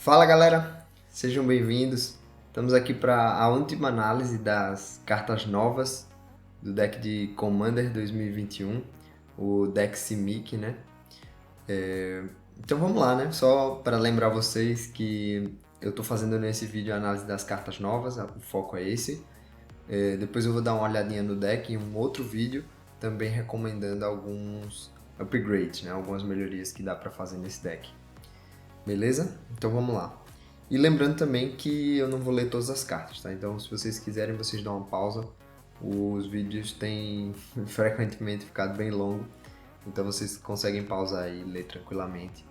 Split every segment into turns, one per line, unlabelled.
Fala galera, sejam bem-vindos. Estamos aqui para a última análise das cartas novas do deck de Commander 2021, o deck Simic, né? Então vamos lá, né? Só para lembrar vocês que eu estou fazendo nesse vídeo a análise das cartas novas, o foco é esse. Depois eu vou dar uma olhadinha no deck em um outro vídeo, também recomendando alguns upgrades, né? Algumas melhorias que dá para fazer nesse deck. Beleza? Então vamos lá. E lembrando também que eu não vou ler todas as cartas, tá? Então se vocês quiserem, vocês dão uma pausa. Os vídeos têm frequentemente ficado bem longo, então vocês conseguem pausar e ler tranquilamente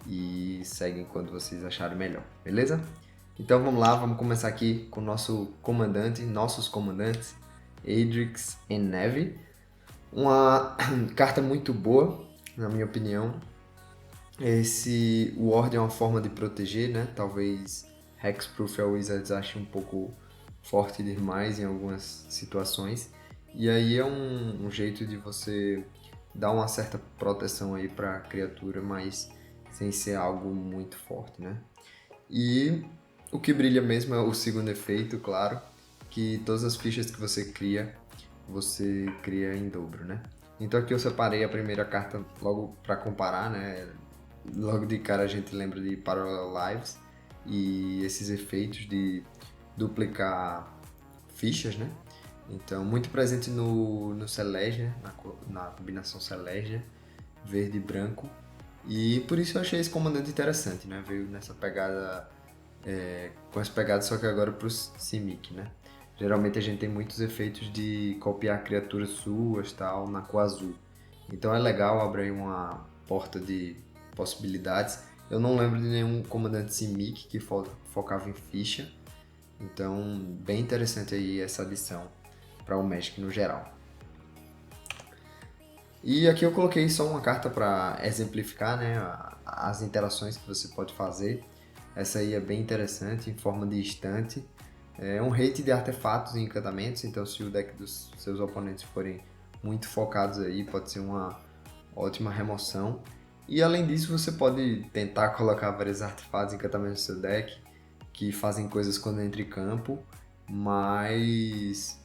e seguem quando vocês acharem melhor, beleza? Então vamos lá, vamos começar aqui com o nossos comandantes, Adrix e Neve. Uma carta muito boa, na minha opinião. O Ward é uma forma de proteger, né? Talvez Hexproof a Wizards ache um pouco forte demais em algumas situações. E aí é um jeito de você dar uma certa proteção aí para a criatura, mas sem ser algo muito forte, né? E o que brilha mesmo é o segundo efeito, claro, que todas as fichas que você cria em dobro, né? Então aqui eu separei a primeira carta logo para comparar, né? Logo de cara a gente lembra de Parallel Lives e esses efeitos de duplicar fichas, né? Então, muito presente no Celestia, na combinação Celestia, verde e branco. E por isso eu achei esse comandante interessante, né? Veio nessa pegada, com essa pegada só que agora para os Simic, né? Geralmente a gente tem muitos efeitos de copiar criaturas suas, tal, na cor azul. Então é legal abrir uma porta de possibilidades. Eu não lembro de nenhum comandante Simic que focava em ficha. Então, bem interessante aí essa adição para o Magic no geral. E aqui eu coloquei só uma carta para exemplificar, né, as interações que você pode fazer. Essa aí é bem interessante, em forma de instante. É um hate de artefatos e encantamentos, então se o deck dos seus oponentes forem muito focados aí, pode ser uma ótima remoção. E além disso, você pode tentar colocar vários artefatos e encantamentos no seu deck, que fazem coisas quando entra em campo, mas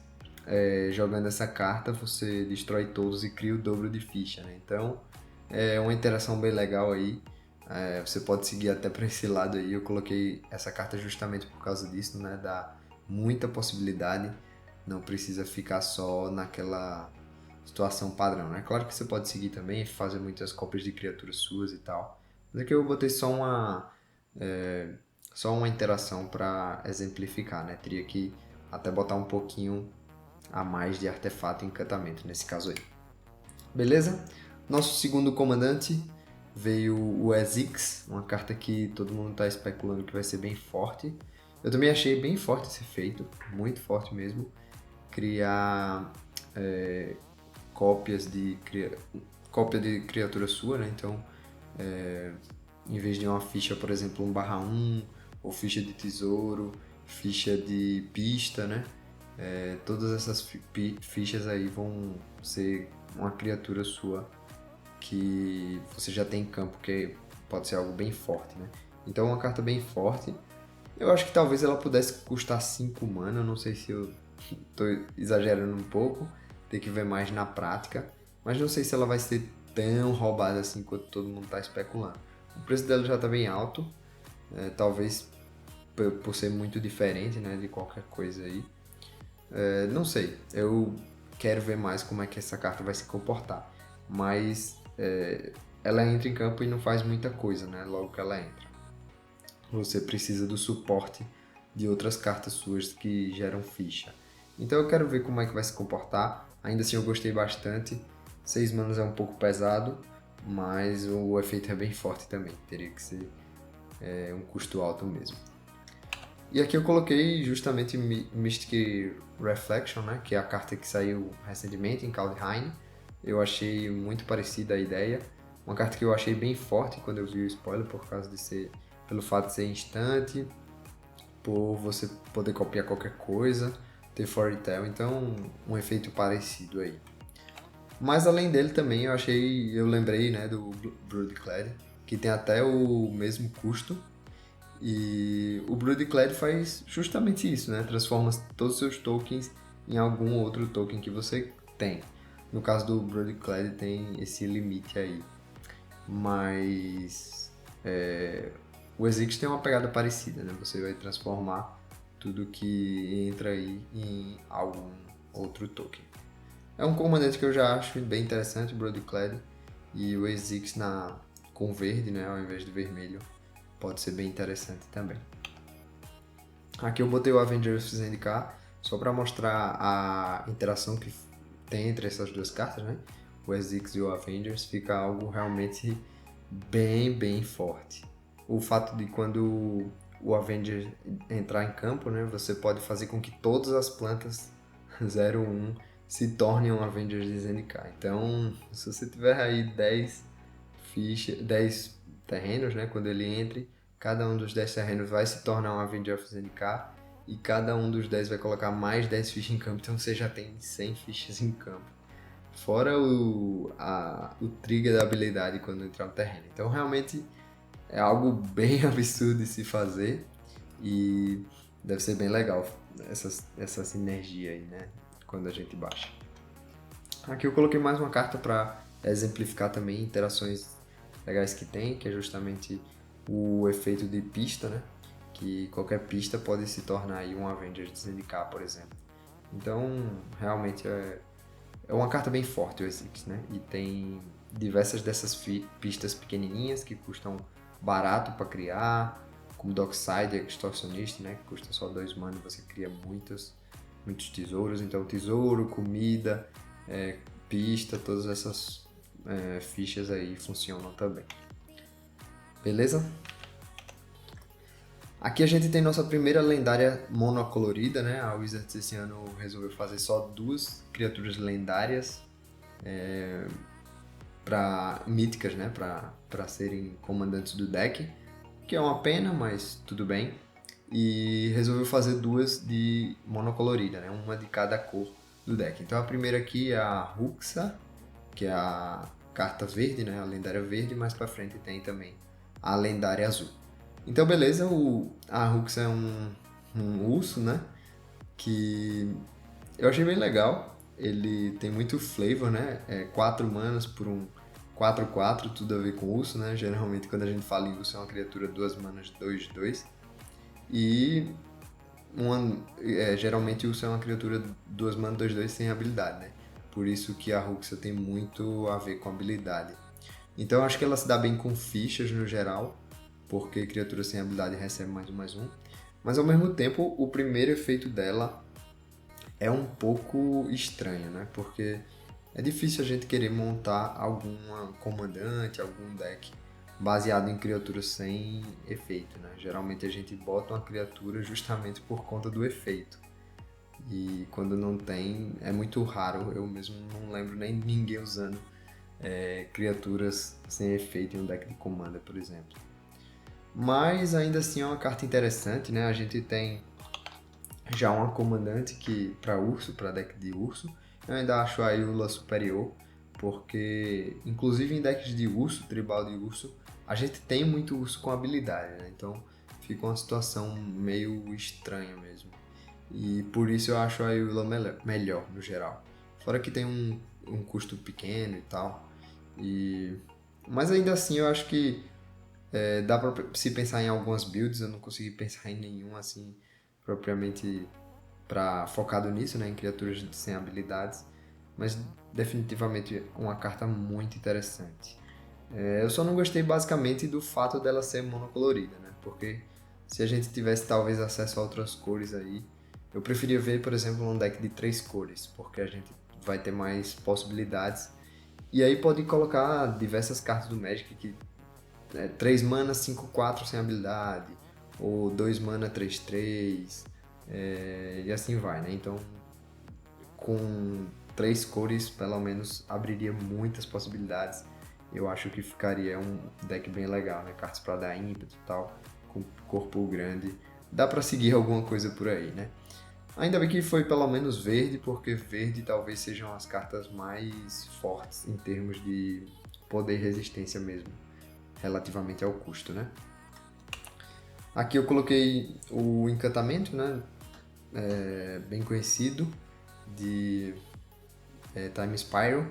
jogando essa carta você destrói todos e cria o dobro de ficha, né? Então é uma interação bem legal aí. Você pode seguir até para esse lado aí. Eu coloquei essa carta justamente por causa disso, né? Dá muita possibilidade, não precisa ficar só naquela situação padrão, né? Claro que você pode seguir também, fazer muitas cópias de criaturas suas e tal. Mas aqui eu botei só uma interação para exemplificar, né? Teria que até botar um pouquinho a mais de artefato e encantamento nesse caso aí. Beleza? Nosso segundo comandante veio o Ezix, uma carta que todo mundo está especulando que vai ser bem forte. Eu também achei bem forte esse efeito, muito forte mesmo. Criar cópia de criatura sua, né? Então, em vez de uma ficha, por exemplo, 1/1, ou ficha de tesouro, ficha de pista, né? Todas essas fichas aí vão ser uma criatura sua que você já tem em campo, que pode ser algo bem forte, né? Então é uma carta bem forte. Eu acho que talvez ela pudesse custar 5 mana, não sei se eu tô exagerando um pouco, tem que ver mais na prática, mas não sei se ela vai ser tão roubada assim quanto todo mundo está especulando. O preço dela já está bem alto, talvez por ser muito diferente, né, de qualquer coisa aí. Não sei, eu quero ver mais como é que essa carta vai se comportar, mas ela entra em campo e não faz muita coisa, né, logo que ela entra. Você precisa do suporte de outras cartas suas que geram ficha. Então eu quero ver como é que vai se comportar. Ainda assim eu gostei bastante. 6 manas é um pouco pesado, mas o efeito é bem forte também. Teria que ser um custo alto mesmo. E aqui eu coloquei justamente Mystic Reflection, né, que é a carta que saiu recentemente em Kaldheim. Eu achei muito parecida a ideia. Uma carta que eu achei bem forte quando eu vi o spoiler, pelo fato de ser instante, por você poder copiar qualquer coisa, ter Fairy Tail, então um efeito parecido aí. Mas além dele também eu lembrei, né, do Broodclad, que tem até o mesmo custo E o Broodclad faz justamente isso, né? Transforma todos os seus tokens em algum outro token que você tem. No caso do Broodclad tem esse limite aí. Mas o Exix tem uma pegada parecida, né? Você vai transformar tudo que entra aí em algum outro token. É um comandante que eu já acho bem interessante, o Broodclad, e o Exix com verde, né, ao invés de vermelho, pode ser bem interessante também. Aqui eu botei o Avengers Zendikar só para mostrar a interação que tem entre essas duas cartas, né? O Exix e o Avengers, fica algo realmente bem forte. O fato de quando o Avengers entrar em campo, né, você pode fazer com que todas as plantas 0/1 se tornem um Avengers de Zendikar. Então, se você tiver aí 10 terrenos, né, quando ele entre, cada um dos 10 terrenos vai se tornar um Avenger of Zendikar e cada um dos 10 vai colocar mais 10 fichas em campo, então você já tem 100 fichas em campo. Fora o trigger da habilidade quando entrar no terreno. Então realmente é algo bem absurdo de se fazer e deve ser bem legal essa sinergia aí, né? Quando a gente baixa. Aqui eu coloquei mais uma carta para exemplificar também interações legais que tem, que é justamente o efeito de pista, né? Que qualquer pista pode se tornar aí um Avenger de Zendikar, por exemplo. Então, realmente é uma carta bem forte o Exix, né? E tem diversas dessas pistas pequenininhas que custam barato para criar, como Dockside, Extortionist, né? Que custa só 2 mana e você cria muitos tesouros. Então, tesouro, comida, pista, todas essas fichas aí funcionam também. Beleza? Aqui a gente tem nossa primeira lendária monocolorida, né? A Wizards esse ano resolveu fazer só 2 criaturas lendárias míticas, né? Para serem comandantes do deck, que é uma pena, mas tudo bem. E resolveu fazer 2 de monocolorida, né? Uma de cada cor do deck. Então a primeira aqui é a Ruxa, que é a carta verde, né? A lendária verde, mais pra frente tem também a lendária azul. Então beleza, a Ruxa é um urso, né? Que eu achei bem legal. Ele tem muito flavor, né? 4 manas por um 4/4, tudo a ver com urso, né? Geralmente quando a gente fala em urso é uma criatura 2 manas 2/2. E geralmente o urso é uma criatura 2 mana 2/2 sem habilidade, né? Por isso que a Ruxa tem muito a ver com habilidade. Então eu acho que ela se dá bem com fichas no geral, porque criatura sem habilidade recebe mais um. Mas ao mesmo tempo, o primeiro efeito dela é um pouco estranho, né? Porque é difícil a gente querer montar alguma comandante, algum deck baseado em criaturas sem efeito, né? Geralmente a gente bota uma criatura justamente por conta do efeito. E quando não tem, é muito raro, eu mesmo não lembro nem de ninguém usando criaturas sem efeito em um deck de Commander, por exemplo. Mas ainda assim é uma carta interessante, né? A gente tem já uma comandante que para urso, para deck de urso. Eu ainda acho a Eula superior, porque inclusive em decks de urso, tribal de urso, a gente tem muito urso com habilidade, né? Então fica uma situação meio estranha mesmo. E por isso eu acho a Eula melhor no geral. Fora que tem um custo pequeno e tal. Mas ainda assim eu acho que dá pra se pensar em algumas builds, eu não consegui pensar em nenhum assim propriamente focado nisso, né, em criaturas sem habilidades, mas definitivamente uma carta muito interessante. Eu só não gostei basicamente do fato dela ser monocolorida, né, porque se a gente tivesse talvez acesso a outras cores aí, eu preferia ver, por exemplo, um deck de 3 cores, porque a gente vai ter mais possibilidades. E aí pode colocar diversas cartas do Magic que 3 mana 5/4 sem habilidade, ou 2 mana 3/3, e assim vai, né? Então, com 3 cores, pelo menos, abriria muitas possibilidades. Eu acho que ficaria um deck bem legal, né? Cartas para dar ímpeto e tal, com corpo grande. Dá para seguir alguma coisa por aí, né? Ainda bem que foi pelo menos verde, porque verde talvez sejam as cartas mais fortes em termos de poder e resistência mesmo, relativamente ao custo, né? Aqui eu coloquei o encantamento, né? Bem conhecido, de Time Spiral,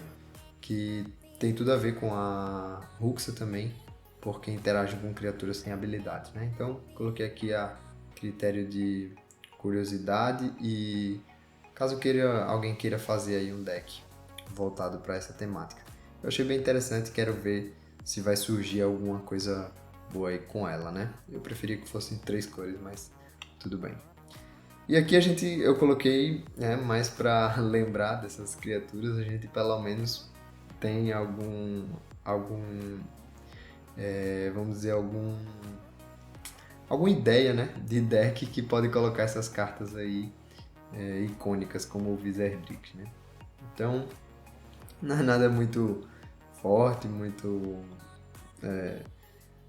que tem tudo a ver com a Ruxa também, porque interage com criaturas sem habilidades, né? Então, coloquei aqui a critério de curiosidade e caso alguém queira fazer aí um deck voltado para essa temática. Eu achei bem interessante, quero ver se vai surgir alguma coisa boa aí com ela, né? Eu preferia que fossem 3 cores, mas tudo bem. E aqui eu coloquei, mais para lembrar dessas criaturas, a gente pelo menos tem vamos dizer, alguma ideia, né, de deck que pode colocar essas cartas aí icônicas como o Wizardrix, né? Então, não é nada muito forte, muito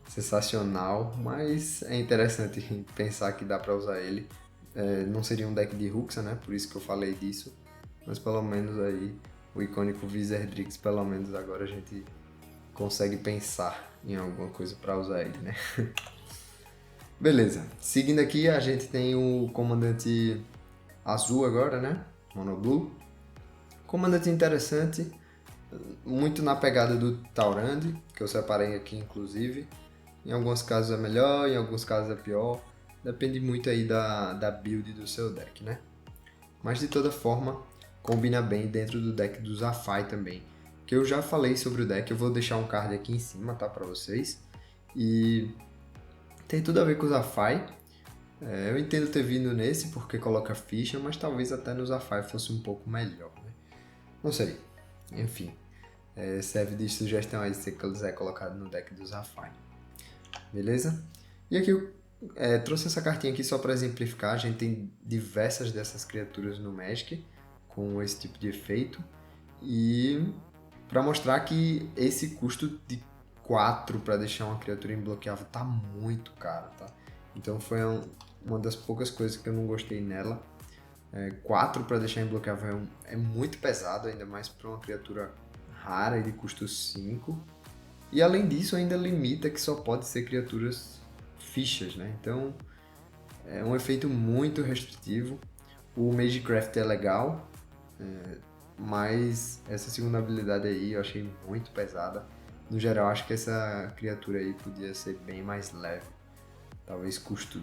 sensacional, mas é interessante pensar que dá para usar ele. Não seria um deck de Ruxa, né? Por isso que eu falei disso, mas pelo menos aí o icônico Wizardrix, pelo menos agora a gente consegue pensar em alguma coisa para usar ele, né? Beleza. Seguindo aqui, a gente tem o comandante azul agora, né? Mono Blue. Comandante interessante, muito na pegada do Taurandi, que eu separei aqui inclusive. Em alguns casos é melhor, em alguns casos é pior. Depende muito aí da build do seu deck, né? Mas de toda forma, combina bem dentro do deck do Zafai também. Que eu já falei sobre o deck, eu vou deixar um card aqui em cima, tá? Pra vocês. E tem tudo a ver com o Zafai. Eu entendo ter vindo nesse porque coloca ficha, mas talvez até no Zafai fosse um pouco melhor, né? Não sei. Enfim, serve de sugestão aí se você quiser colocar no deck do Zafai. Beleza? E aqui eu trouxe essa cartinha aqui só para exemplificar. A gente tem diversas dessas criaturas no Magic com esse tipo de efeito. E para mostrar que esse custo de 4 para deixar uma criatura imbloqueável tá muito caro, tá? Então foi uma das poucas coisas que eu não gostei nela. 4 para deixar imbloqueável é muito pesado, ainda mais para uma criatura rara e de custo 5. E além disso, ainda limita que só pode ser criaturas fichas, né? Então é um efeito muito restritivo. O Magecraft é legal, mas essa segunda habilidade aí eu achei muito pesada. No geral, acho que essa criatura aí podia ser bem mais leve. Talvez custo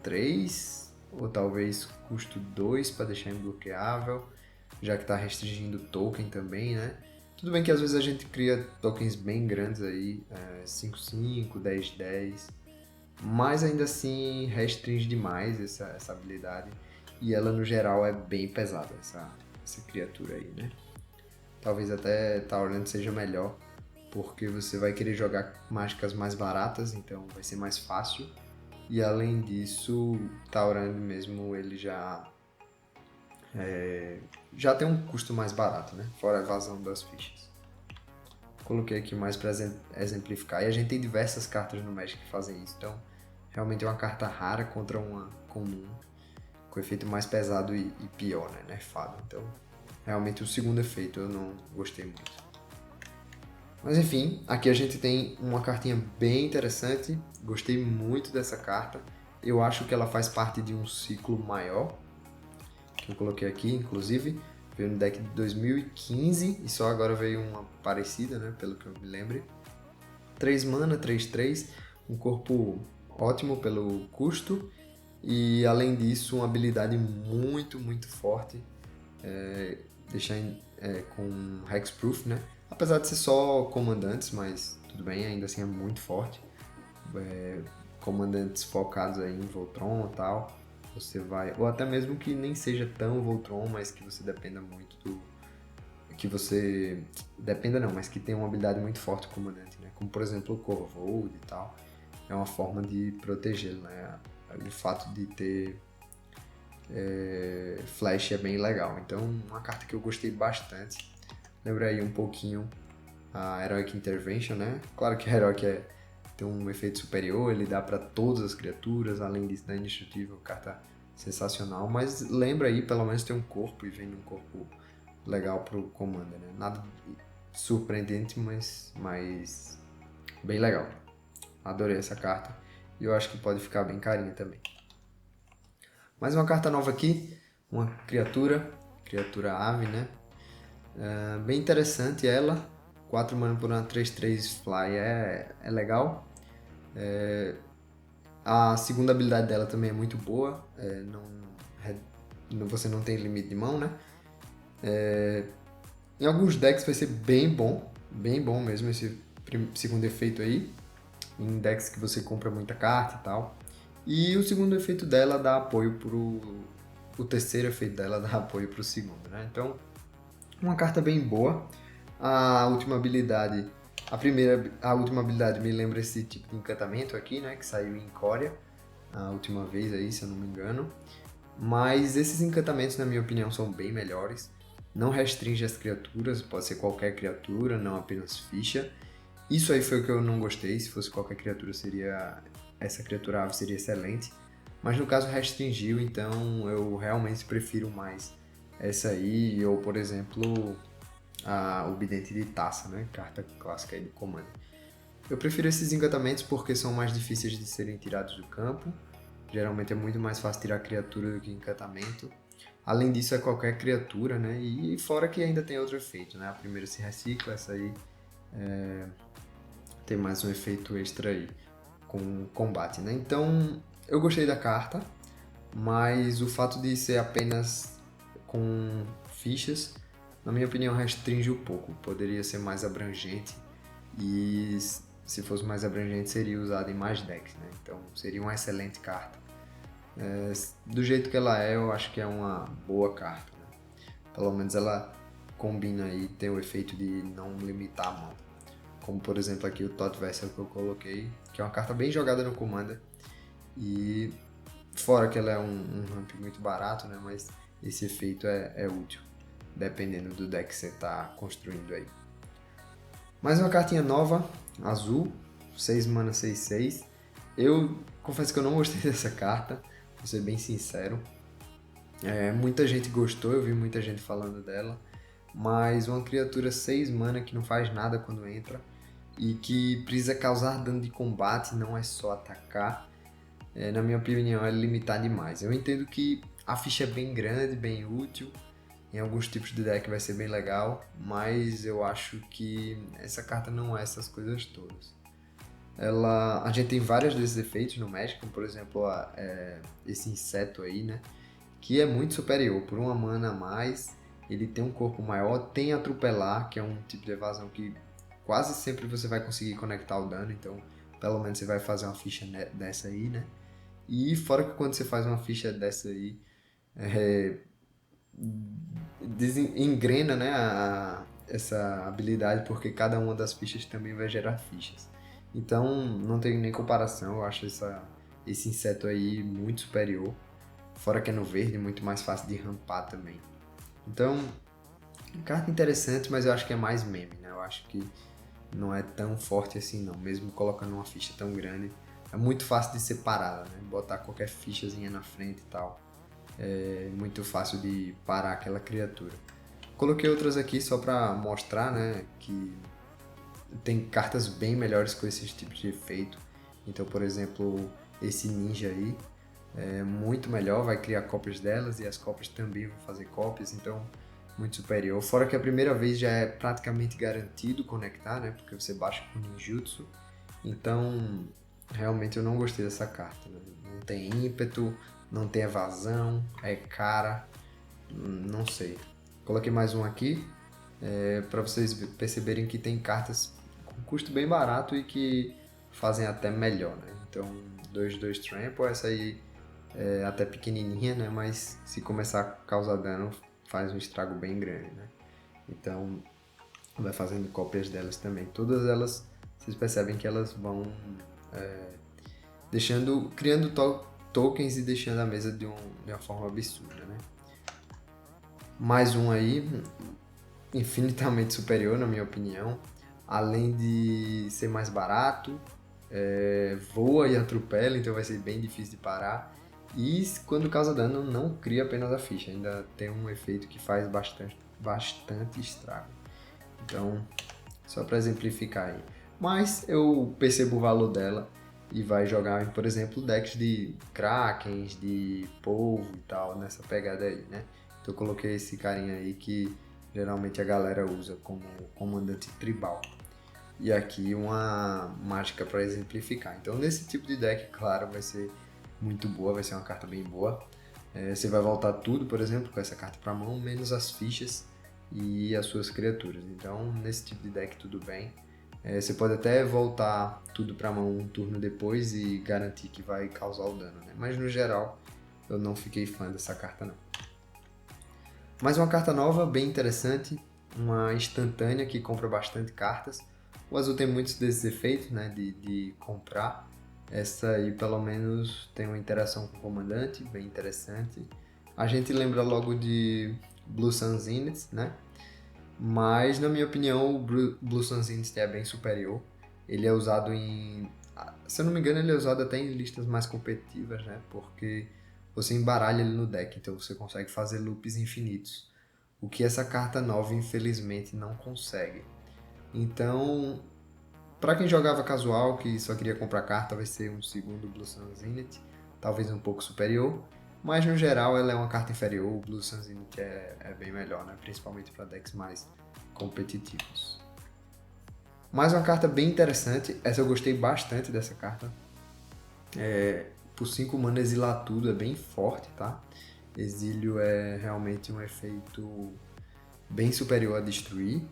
3 ou talvez custo 2 para deixar imbloqueável, já que está restringindo token também, né? Tudo bem que às vezes a gente cria tokens bem grandes aí, 5/5, 10/10, mas ainda assim restringe demais essa habilidade e ela no geral é bem pesada, essa criatura aí, né? Talvez até Taurant seja melhor, porque você vai querer jogar mágicas mais baratas, então vai ser mais fácil. E além disso, Taurant mesmo ele já tem um custo mais barato, né? Fora a evasão das fichas. Coloquei aqui mais para exemplificar. E a gente tem diversas cartas no Magic que fazem isso. Então, realmente é uma carta rara contra uma comum, com efeito mais pesado e pior, né? Nerfado. Então, realmente o segundo efeito eu não gostei muito. Mas enfim, aqui a gente tem uma cartinha bem interessante. Gostei muito dessa carta. Eu acho que ela faz parte de um ciclo maior, que eu coloquei aqui, inclusive. Veio no deck de 2015 e só agora veio uma parecida, né? Pelo que eu me lembro. 3 mana, 3/3, um corpo ótimo pelo custo. E além disso, uma habilidade muito, muito forte. Deixar com Hexproof, né? Apesar de ser só comandantes, mas tudo bem, ainda assim é muito forte. Comandantes focados aí em Voltron e tal. Você vai. Ou até mesmo que nem seja tão Voltron, mas que você dependa muito do. Que você. Dependa não, mas que tenha uma habilidade muito forte o comandante, né? Como por exemplo o Corvold e tal. É uma forma de protegê-lo, né? O fato de ter Flash é bem legal. Então, uma carta que eu gostei bastante. Lembra aí um pouquinho a Heroic Intervention, né? Claro que a Heroic tem um efeito superior, ele dá para todas as criaturas, além disso da indestrutível, carta sensacional. Mas lembra aí, pelo menos tem um corpo e vem num corpo legal pro Commander, né? Nada surpreendente, mas bem legal. Adorei essa carta. e eu acho que pode ficar bem carinha também. Mais uma carta nova aqui, uma criatura ave, né? Bem interessante ela, 4 mana por uma 3/3 fly é legal. A segunda habilidade dela também é muito boa, você não tem limite de mão, né? Em alguns decks vai ser bem bom mesmo esse segundo efeito aí, em decks que você compra muita carta e tal. E o segundo efeito dela dá apoio o terceiro efeito dela dá apoio pro segundo, né? Então, uma carta bem boa. A última habilidade, a última habilidade me lembra esse tipo de encantamento aqui, né? Que saiu em Ikoria, a última vez aí, se eu não me engano. Mas esses encantamentos, na minha opinião, são bem melhores. Não restringe as criaturas, pode ser qualquer criatura, não apenas ficha. Isso aí foi o que eu não gostei, se fosse qualquer criatura essa criatura ave seria excelente. Mas no caso restringiu, então eu realmente prefiro mais essa aí, ou por exemplo, o Bidente de Taça, né? Carta clássica aí do Commander. Eu prefiro esses encantamentos porque são mais difíceis de serem tirados do campo. Geralmente é muito mais fácil tirar criatura do que encantamento. Além disso, é qualquer criatura, né? E fora que ainda tem outro efeito, né? A primeira se recicla, essa aí tem mais um efeito extra aí com combate, né? Então, eu gostei da carta, mas o fato de ser apenas com fichas, na minha opinião, restringe um pouco. Poderia ser mais abrangente e se fosse mais abrangente seria usado em mais decks, né? Então, seria uma excelente carta. Do jeito que ela é, eu acho que é uma boa carta, né? Pelo menos ela combina aí, tem o efeito de não limitar a mão. Como por exemplo aqui o Thought Vessel que eu coloquei, que é uma carta bem jogada no Commander. E fora que ela é um ramp muito barato, né? Mas esse efeito é útil, dependendo do deck que você está construindo aí. Mais uma cartinha nova, azul, 6 mana 6/6. Eu confesso que eu não gostei dessa carta, vou ser bem sincero. Muita gente gostou, eu vi muita gente falando dela, mas uma criatura 6 mana que não faz nada quando entra e que precisa causar dano de combate, não é só atacar, na minha opinião é limitar demais. Eu entendo que a ficha é bem grande, bem útil, em alguns tipos de deck vai ser bem legal, mas eu acho que essa carta não é essas coisas todas. A gente tem vários desses efeitos no Magic, como por exemplo esse inseto aí, né? Que é muito superior, por uma mana a mais, ele tem um corpo maior, tem atropelar, que é um tipo de evasão que quase sempre você vai conseguir conectar o dano, então pelo menos você vai fazer uma ficha dessa aí, né? E fora que quando você faz uma ficha dessa aí, engrena, né, essa habilidade, porque cada uma das fichas também vai gerar fichas. Então não tem nem comparação, eu acho esse inseto aí muito superior. Fora que é no verde, muito mais fácil de rampar também. Então, carta interessante, mas eu acho que é mais meme, né? Eu acho que não é tão forte assim não, mesmo colocando uma ficha tão grande. É muito fácil de ser parada, né? Botar qualquer fichazinha na frente e tal. É muito fácil de parar aquela criatura. Coloquei outras aqui só pra mostrar, né? Que tem cartas bem melhores com esses tipos de efeito. Então, por exemplo, esse ninja aí, é muito melhor, vai criar cópias delas e as cópias também vão fazer cópias, então muito superior. Fora que a primeira vez já é praticamente garantido conectar, né? Porque você baixa com ninjutsu. Então, realmente eu não gostei dessa carta, né? Não tem ímpeto, não tem evasão, é cara, não sei. Coloquei mais um aqui, para vocês perceberem que tem cartas com custo bem barato e que fazem até melhor, né? Então, 2/2 Trample, essa aí até pequenininha, né? Mas se começar a causar dano, faz um estrago bem grande, né? Então, vai fazendo cópias delas também. Todas elas, vocês percebem que elas vão criando tokens e deixando a mesa de uma forma absurda, né? Mais um aí, infinitamente superior, na minha opinião. Além de ser mais barato, voa e atropela, então vai ser bem difícil de parar. E quando causa dano, não cria apenas a ficha, ainda tem um efeito que faz bastante estrago. Então, só para exemplificar aí. Mas eu percebo o valor dela e vai jogar, por exemplo, decks de Krakens, de polvo e tal, nessa pegada aí, né? Então eu coloquei esse carinha aí que geralmente a galera usa como comandante tribal. E aqui uma mágica para exemplificar. Então nesse tipo de deck, claro, vai ser muito boa, vai ser uma carta bem boa. Você vai voltar tudo, por exemplo, com essa carta para mão, menos as fichas e as suas criaturas. Então nesse tipo de deck tudo bem. Você pode até voltar tudo para mão um turno depois e garantir que vai causar o dano, né? Mas no geral eu não fiquei fã dessa carta não. Mais uma carta nova, bem interessante, uma instantânea que compra bastante cartas. O azul tem muitos desses efeitos, né, de comprar. Essa aí pelo menos tem uma interação com o comandante, bem interessante. A gente lembra logo de Blue Sun Zenith, né? Mas na minha opinião o Blue Sun Zenith é bem superior. Ele é usado em... Se eu não me engano ele é usado até em listas mais competitivas, né? Porque você embaralha ele no deck, então você consegue fazer loops infinitos. O que essa carta nova infelizmente não consegue. Então, para quem jogava casual, que só queria comprar carta, vai ser um segundo Blue Sun Zenith, talvez um pouco superior, mas no geral ela é uma carta inferior, o Blue Sun Zenith é bem melhor, né? Principalmente para decks mais competitivos. Mais uma carta bem interessante, essa eu gostei bastante dessa carta. Por 5 mana exilar tudo é bem forte, tá? Exílio é realmente um efeito bem superior a destruir.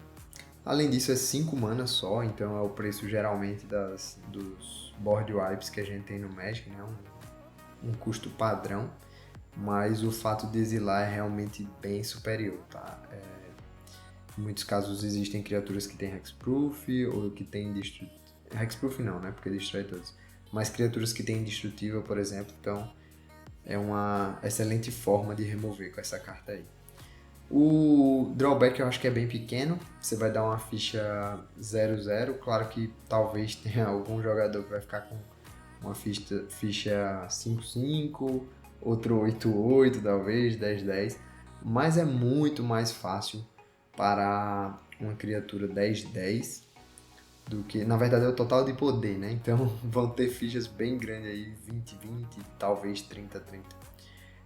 Além disso, é 5 mana só, então é o preço geralmente dos board wipes que a gente tem no Magic, né? Um custo padrão, mas o fato de exilar é realmente bem superior, tá? Em muitos casos existem criaturas que têm Hexproof ou que têm Hexproof não, né? Porque destrói todos. Mas criaturas que têm Indestrutível, por exemplo, então é uma excelente forma de remover com essa carta aí. O drawback eu acho que é bem pequeno, você vai dar uma ficha 0/0, claro que talvez tenha algum jogador que vai ficar com uma ficha 5/5, outro 8/8 talvez, 10/10, mas é muito mais fácil para uma criatura 10/10 do que, na verdade é o total de poder, né? Então vão ter fichas bem grandes aí, 20/20, talvez 30/30.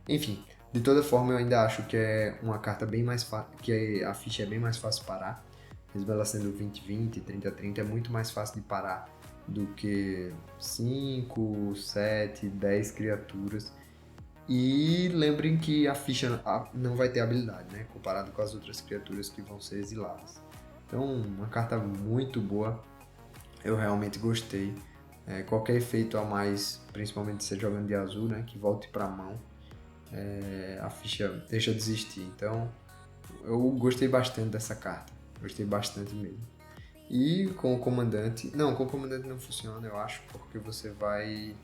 Enfim, de toda forma eu ainda acho que é uma carta bem mais fácil, que a ficha é bem mais fácil parar. Mesmo ela sendo 20/20, 30/30, é muito mais fácil de parar do que 5, 7, 10 criaturas. E lembrem que a ficha não vai ter habilidade, né? Comparado com as outras criaturas que vão ser exiladas. Então, uma carta muito boa. Eu realmente gostei. Qualquer efeito a mais, principalmente se você jogando de azul, né? Que volte para a mão. A ficha deixa de existir. Então, eu gostei bastante dessa carta. Gostei bastante mesmo. E com o comandante... Não, com o comandante não funciona, eu acho, porque você vai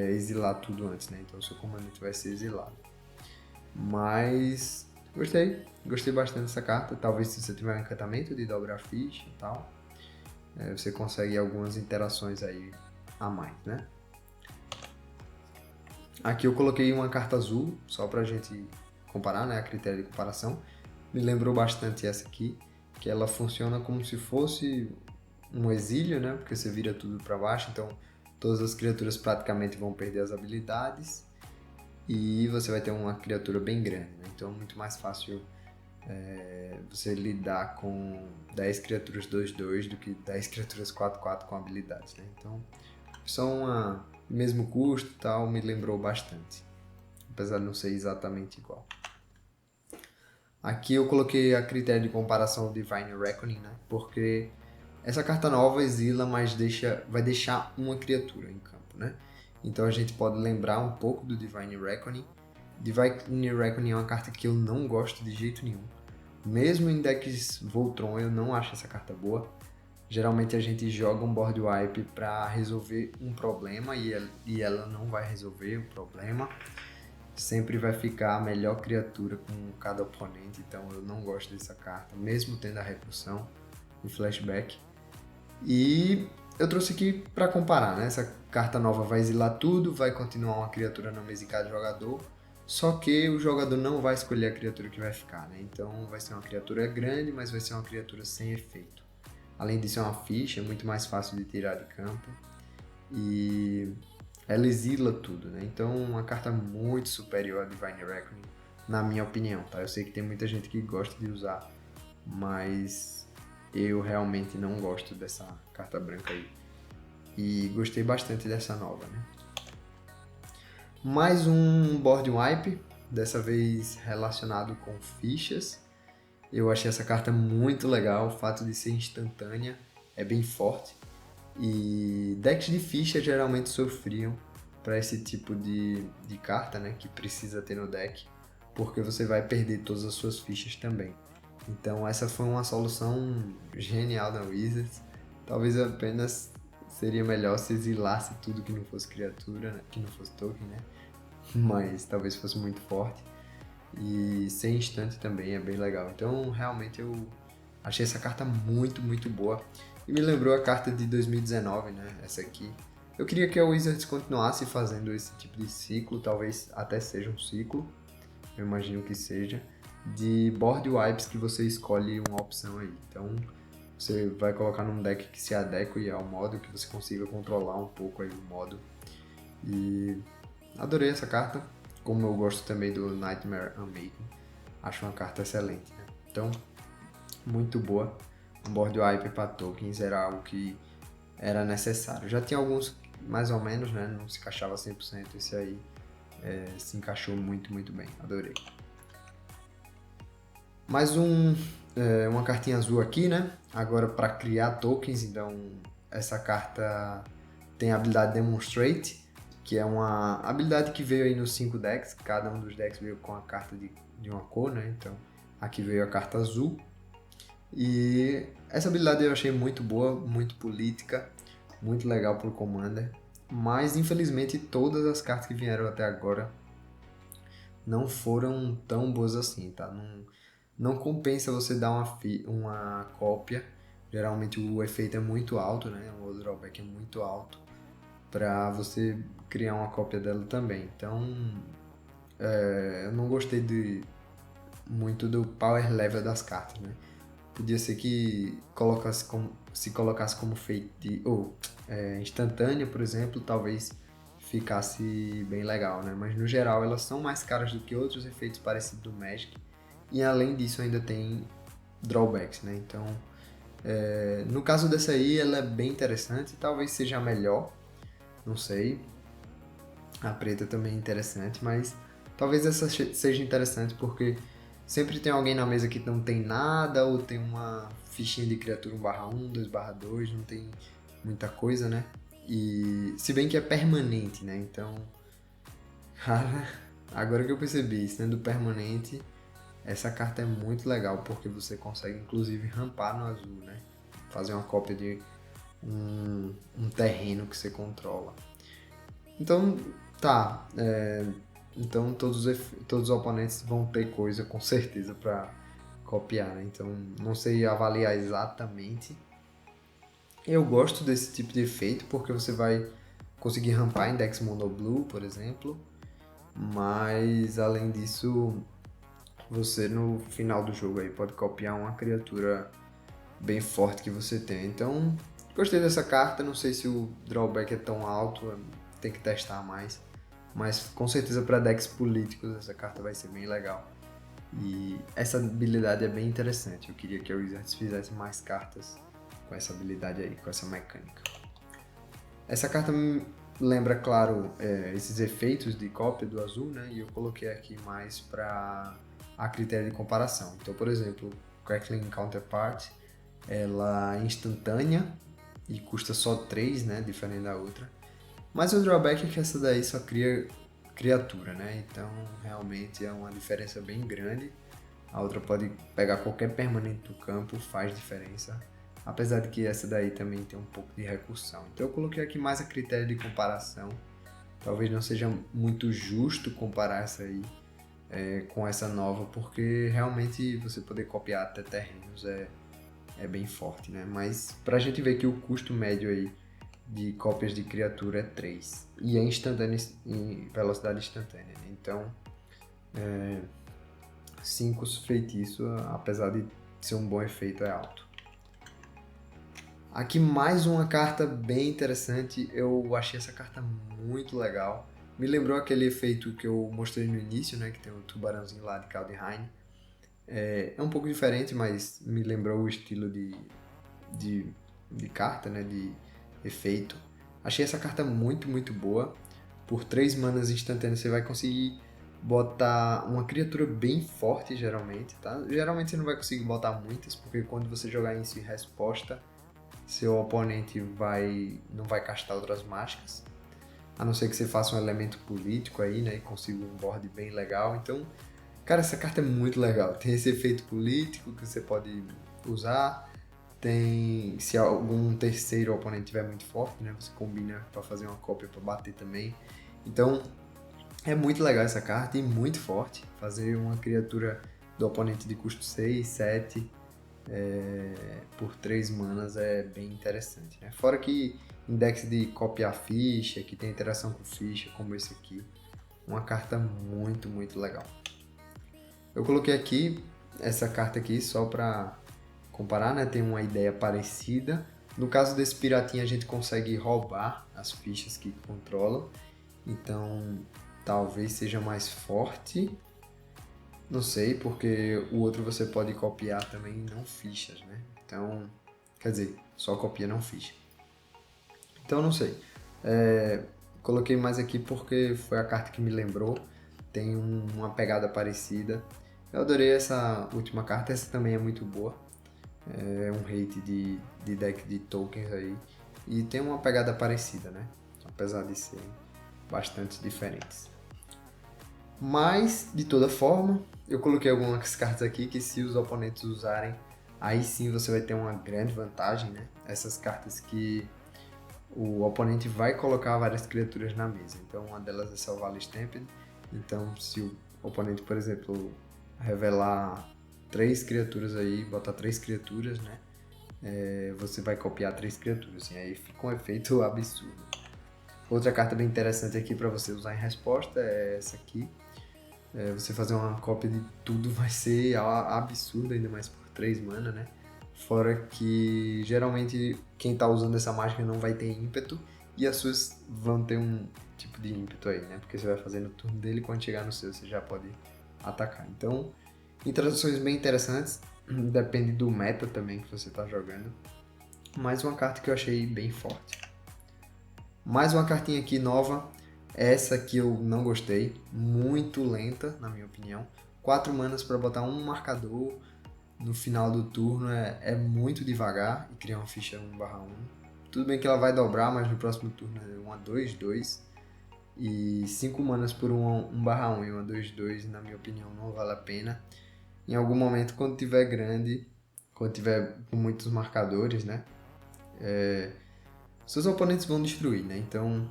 exilar tudo antes, né? Então, o seu comandante vai ser exilado. Mas, gostei bastante dessa carta. Talvez se você tiver um encantamento de dobrar ficha e tal, você consegue algumas interações aí a mais, né? Aqui eu coloquei uma carta azul, só pra gente comparar, né? A critério de comparação. Me lembrou bastante essa aqui, que ela funciona como se fosse um exílio, né? Porque você vira tudo para baixo, então todas as criaturas praticamente vão perder as habilidades e você vai ter uma criatura bem grande, né? Então é muito mais fácil você lidar com 10 criaturas 2/2 do que 10 criaturas 4/4 com habilidades, né? Então são mesmo custo e tal, me lembrou bastante, apesar de não ser exatamente igual. Aqui eu coloquei a critério de comparação o Divine Reckoning, né? Porque essa carta nova exila, mas vai deixar uma criatura em campo, né? Então a gente pode lembrar um pouco do Divine Reckoning. Divine Reckoning é uma carta que eu não gosto de jeito nenhum. Mesmo em decks Voltron eu não acho essa carta boa. Geralmente a gente joga um board wipe para resolver um problema e ela não vai resolver o problema. Sempre vai ficar a melhor criatura com cada oponente, então eu não gosto dessa carta, mesmo tendo a recursão e flashback. E eu trouxe aqui para comparar, né? Essa carta nova vai exilar tudo, vai continuar uma criatura na mesa de cada jogador, só que o jogador não vai escolher a criatura que vai ficar, né? Então vai ser uma criatura grande, mas vai ser uma criatura sem efeito. Além disso é uma ficha, é muito mais fácil de tirar de campo. e ela exila tudo, né? Então, uma carta muito superior a Divine Reckoning, na minha opinião, tá? Eu sei que tem muita gente que gosta de usar, mas eu realmente não gosto dessa carta branca aí. E gostei bastante dessa nova, né? Mais um board wipe, dessa vez relacionado com fichas. Eu achei essa carta muito legal, o fato de ser instantânea é bem forte. E decks de ficha geralmente sofriam para esse tipo de carta, né, que precisa ter no deck, porque você vai perder todas as suas fichas também. Então essa foi uma solução genial da Wizards. Talvez apenas seria melhor se exilasse tudo que não fosse criatura, né, que não fosse token, né? Mas talvez fosse muito forte. E ser instante também é bem legal. Então realmente eu achei essa carta muito, muito boa. E me lembrou a carta de 2019, né? Essa aqui. Eu queria que a Wizards continuasse fazendo esse tipo de ciclo, talvez até seja um ciclo, eu imagino que seja, de board wipes que você escolhe uma opção aí. Então você vai colocar num deck que se adeque ao modo, que você consiga controlar um pouco aí o modo. E adorei essa carta, como eu gosto também do Nightmare Unmaken. Acho uma carta excelente, né? Então, muito boa. Um board wipe para tokens era algo que era necessário. Já tinha alguns mais ou menos, né? Não se encaixava 100%. Esse aí se encaixou muito, muito bem. Adorei. Mais uma cartinha azul aqui, né? Agora para criar tokens. Então, essa carta tem a habilidade Demonstrate, que é uma habilidade que veio aí nos 5 decks. Cada um dos decks veio com a carta de uma cor, né? Então, aqui veio a carta azul. E essa habilidade eu achei muito boa, muito política, muito legal pro Commander. Mas infelizmente todas as cartas que vieram até agora não foram tão boas assim, tá? Não compensa você dar uma cópia. Geralmente o efeito é muito alto, né? O drawback é muito alto para você criar uma cópia dela também. Então eu não gostei muito do power level das cartas, né? Podia ser que se colocasse como feito instantânea, por exemplo, talvez ficasse bem legal, né? Mas no geral elas são mais caras do que outros efeitos parecidos do Magic e além disso ainda tem drawbacks, né? Então, no caso dessa aí, ela é bem interessante, talvez seja a melhor, não sei. A preta também é interessante, mas talvez essa seja interessante porque sempre tem alguém na mesa que não tem nada ou tem uma fichinha de criatura 1/1, 2/2, não tem muita coisa, né? E se bem que é permanente, né? Então, cara, agora que eu percebi, sendo permanente, essa carta é muito legal porque você consegue inclusive rampar no azul, né? Fazer uma cópia de um terreno que você controla. Então, tá. Então todos os oponentes vão ter coisa com certeza para copiar, né? Então não sei avaliar exatamente. Eu gosto desse tipo de efeito porque você vai conseguir rampar Index Mono Blue, por exemplo. Mas além disso, você no final do jogo aí pode copiar uma criatura bem forte que você tem. Então, gostei dessa carta. Não sei se o drawback é tão alto, tem que testar mais. Mas com certeza para decks políticos essa carta vai ser bem legal. E essa habilidade é bem interessante. Eu queria que a Wizards fizesse mais cartas com essa habilidade aí, com essa mecânica. Essa carta me lembra, claro, esses efeitos de cópia do azul, né? E eu coloquei aqui mais para a critério de comparação. Então, por exemplo, Crackling Counterpart, ela é instantânea e custa só 3, né? Diferente da outra. Mas o drawback é que essa daí só cria criatura, né? Então realmente é uma diferença bem grande. A outra pode pegar qualquer permanente do campo, faz diferença. Apesar de que essa daí também tem um pouco de recursão. Então eu coloquei aqui mais a critério de comparação. Talvez não seja muito justo comparar essa aí com essa nova, porque realmente você poder copiar até terrenos é bem forte, né? Mas pra gente ver que o custo médio aí de cópias de criatura é 3. E é instantâneo em velocidade instantânea. Né? Então, 5 feitiço, apesar de ser um bom efeito, é alto. Aqui mais uma carta bem interessante, eu achei essa carta muito legal. Me lembrou aquele efeito que eu mostrei no início, né, que tem o tubarãozinho lá de Kaldheim. É um pouco diferente, mas me lembrou o estilo de, de carta, né, de efeito. Achei essa carta muito, muito boa. Por 3 manas instantâneas você vai conseguir botar uma criatura bem forte, geralmente, tá? Geralmente você não vai conseguir botar muitas, porque quando você jogar isso em resposta, seu oponente não vai castar outras mágicas. A não ser que você faça um elemento político aí, né, e consiga um board bem legal. Então, cara, essa carta é muito legal. Tem esse efeito político que você pode usar. Tem, se algum terceiro oponente tiver muito forte, né, você combina para fazer uma cópia para bater também. Então, é muito legal essa carta e muito forte. Fazer uma criatura do oponente de custo 6, 7 por 3 manas é bem interessante, né? Fora que em decks de copiar ficha, que tem interação com ficha, como esse aqui, uma carta muito, muito legal. Eu coloquei aqui essa carta aqui só para comparar, né? Tem uma ideia parecida. No caso desse piratinha, a gente consegue roubar as fichas que controlam. Então, talvez seja mais forte. Não sei, porque o outro você pode copiar também não fichas, né? Então, quer dizer, só copia não ficha. Então, não sei. Coloquei mais aqui porque foi a carta que me lembrou. Tem uma pegada parecida. Eu adorei essa última carta, essa também é muito boa. É um hate de deck de tokens aí. E tem uma pegada parecida, né? Apesar de serem bastante diferentes. Mas, de toda forma, eu coloquei algumas cartas aqui que se os oponentes usarem, aí sim você vai ter uma grande vantagem, né? Essas cartas que o oponente vai colocar várias criaturas na mesa. Então, uma delas é Selvalis Stampede. Então, se o oponente, por exemplo, revelar 3 criaturas aí, botar 3 criaturas, né? Você vai copiar 3 criaturas. E aí fica um efeito absurdo. Outra carta bem interessante aqui para você usar em resposta é essa aqui. Você fazer uma cópia de tudo vai ser absurdo, ainda mais por 3 mana, né? Fora que geralmente quem tá usando essa mágica não vai ter ímpeto e as suas vão ter um tipo de ímpeto aí, né? Porque você vai fazer no turno dele e quando chegar no seu você já pode atacar. Então, interações bem interessantes, depende do meta também que você tá jogando. Mais uma carta que eu achei bem forte. Mais uma cartinha aqui nova. Essa aqui eu não gostei. Muito lenta, na minha opinião. 4 manas para botar um marcador no final do turno é muito devagar e criar uma ficha 1/1. Tudo bem que ela vai dobrar, mas no próximo turno é uma 2/2. E 5 manas por uma 1/1 e uma 2/2, na minha opinião, não vale a pena. Em algum momento, quando tiver grande, quando tiver com muitos marcadores, né? Seus oponentes vão destruir, né? Então,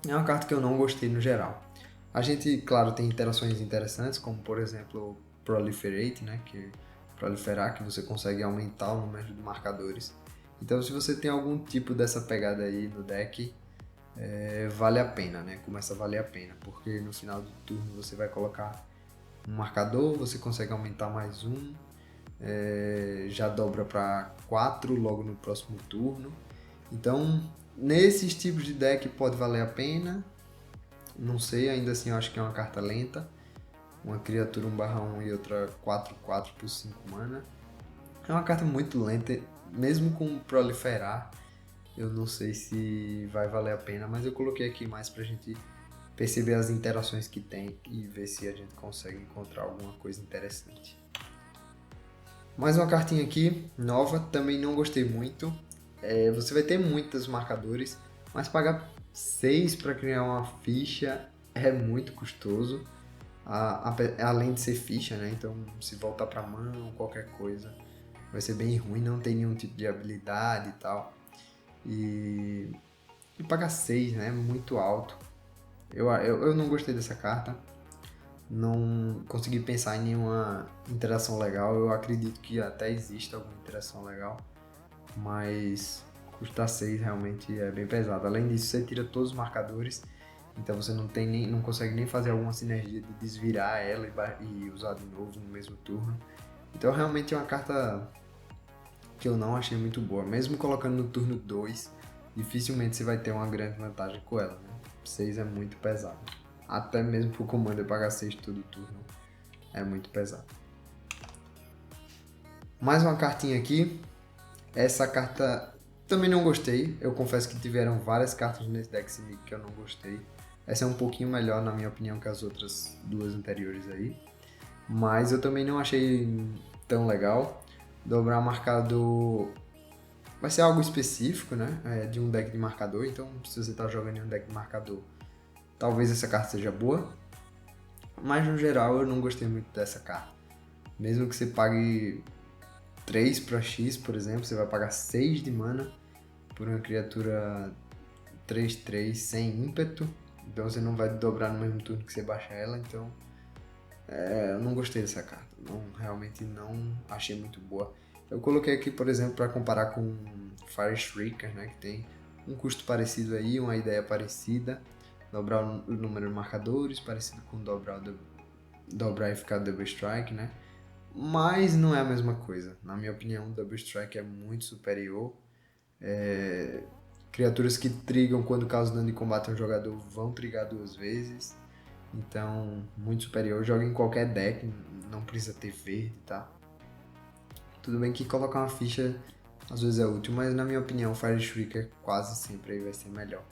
é uma carta que eu não gostei no geral. A gente, claro, tem interações interessantes, como por exemplo Proliferate, né? Que proliferar, que você consegue aumentar o número de marcadores. Então, se você tem algum tipo dessa pegada aí no deck, vale a pena, né? Começa a valer a pena, porque no final do turno você vai colocar um marcador, você consegue aumentar mais um, já dobra para 4 logo no próximo turno. Então, nesses tipos de deck pode valer a pena. Não sei, ainda assim eu acho que é uma carta lenta. Uma criatura 1/1 e outra 4/4 por 5 mana. É uma carta muito lenta, mesmo com proliferar. Eu não sei se vai valer a pena, mas eu coloquei aqui mais pra gente perceber as interações que tem e ver se a gente consegue encontrar alguma coisa interessante. Mais uma cartinha aqui, nova, também não gostei muito. Você vai ter muitos marcadores, mas pagar 6 para criar uma ficha é muito custoso. Além de ser ficha, né? Então, se voltar para mão, qualquer coisa, vai ser bem ruim, não tem nenhum tipo de habilidade e tal. E pagar 6, né? Muito alto. Eu não gostei dessa carta. Não consegui pensar em nenhuma interação legal. Eu acredito que até exista alguma interação legal, mas custar 6 realmente é bem pesado. Além disso, você tira todos os marcadores, então você não consegue nem fazer alguma sinergia de desvirar ela e usar de novo no mesmo turno. Então realmente é uma carta que eu não achei muito boa. Mesmo colocando no turno 2, dificilmente você vai ter uma grande vantagem com ela, né? 6 é muito pesado. Até mesmo pro Commander pagar 6 todo turno é muito pesado. Mais uma cartinha aqui. Essa carta também não gostei. Eu confesso que tiveram várias cartas nesse deck Simic que eu não gostei. Essa é um pouquinho melhor, na minha opinião, que as outras duas anteriores aí. Mas eu também não achei tão legal. Dobrar marcador vai ser algo específico, né? De um deck de marcador. Então, se você está jogando em um deck de marcador, talvez essa carta seja boa. Mas, no geral, eu não gostei muito dessa carta. Mesmo que você pague 3 para X, por exemplo, você vai pagar 6 de mana por uma criatura 3/3 sem ímpeto. Então você não vai dobrar no mesmo turno que você baixa ela. Então eu não gostei dessa carta. Realmente não achei muito boa. Eu coloquei aqui, por exemplo, para comparar com Fire Shrieker, né, que tem um custo parecido aí, uma ideia parecida. Dobrar o número de marcadores, parecido com dobrar e ficar Double Strike, né? Mas não é a mesma coisa. Na minha opinião, o Double Strike é muito superior. Criaturas que trigam quando causam dano de combate a um jogador vão trigar 2 vezes. Então, muito superior. Joga em qualquer deck, não precisa ter verde, tá? Tudo bem que colocar uma ficha às vezes é útil, mas na minha opinião, o Fire Shrieker quase sempre aí vai ser melhor.